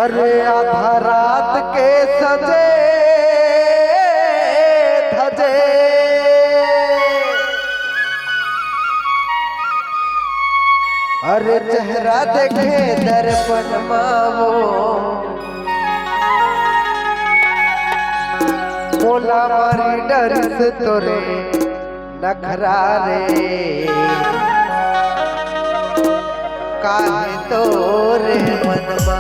अरे आधा रात के सजे धजे अरे चेहरा देखे दर्पण मावो मोला मारी डर से तोरे नखरा रे काहे तोरे मनमा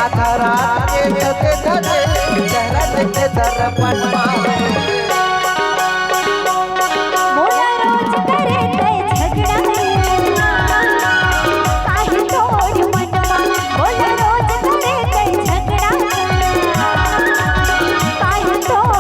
आधा रात के सजे धजे चेहरा देखे दर्पण मोला रोज करे तय झगड़ा काहे तोर मनवा मोला रोज करे तय झगड़ा काहे तोर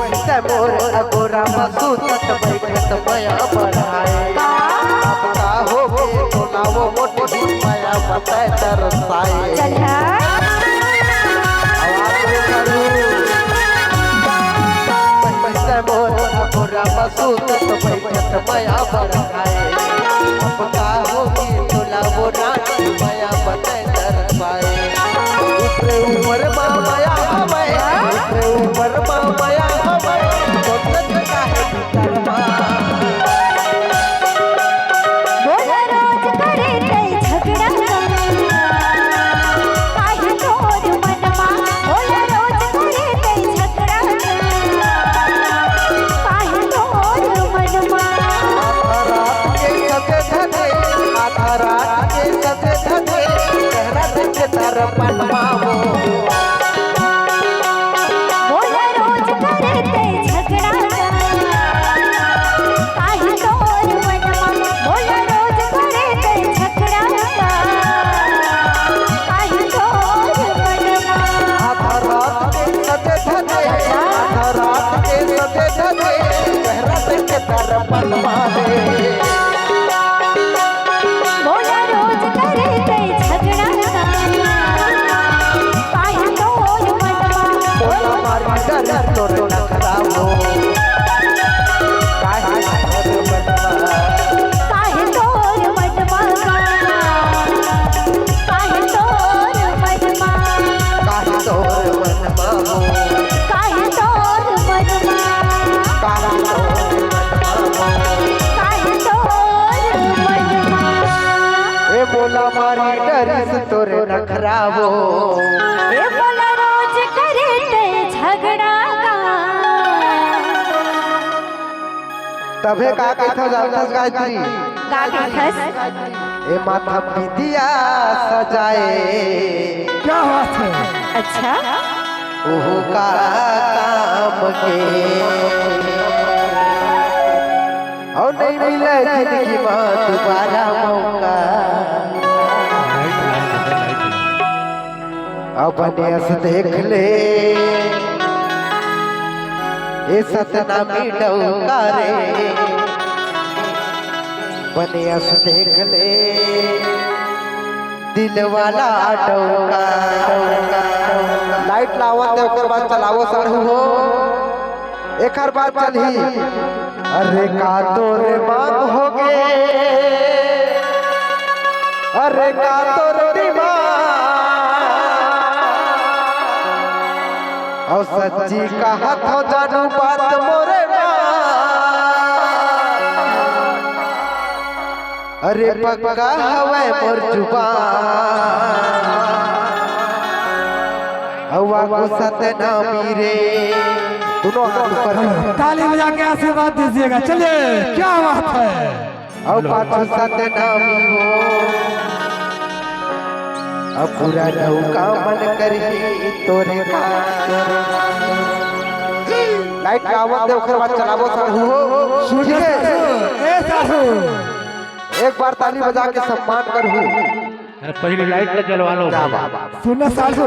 अगोरा मसूदत बैठत माया बढ़ाए अब का हो गए तो ना वो मोटी माया बताए तरसाए मोर अगोरा मसूदत बैठत माया बढ़ाए अब का हो गए तो ना वो माया बताए तरसाए ऊपर ऊपर माया हमें ऊपर ऊपर माया आधा रात के सजे धजे करिस तोरे नखरावो ए बोला रोज करे ते झगड़ा तबे का कहत जानतस गायत्री का कहस ए माथा बिंदिया सजाए क्या बात है? अच्छा ओहो का काम के और नहीं मिले जिंदगी में दोबारा मौका अब बनेस देख ले ए सतनामी डौका रे बनेस देख ले दिल वाला डौका लाइट लावा ते ओकर बाद चलावो सारू हो एकर बाद चलही अरे का तोरे मांग होगे अरे का तोर दिमाग और सच्ची कहत हो जानू बात मोरे अरे पक्का हवे मोर जुबान हवा को सतनामी रे दोनों हाथ ऊपर ताली बजा के आशीर्वाद दीजिएगा। चलिए, क्या बात है? और पाछू सतनामी हो अब पूरा नौका मन करी तोरे लाइट लावत दे ओकर बाद चलावो साहू हो ठीक है ए सासू, एक बार ताली बजा के सम्मान करहू पहले लाइट जलवा लो। सुनो सासू।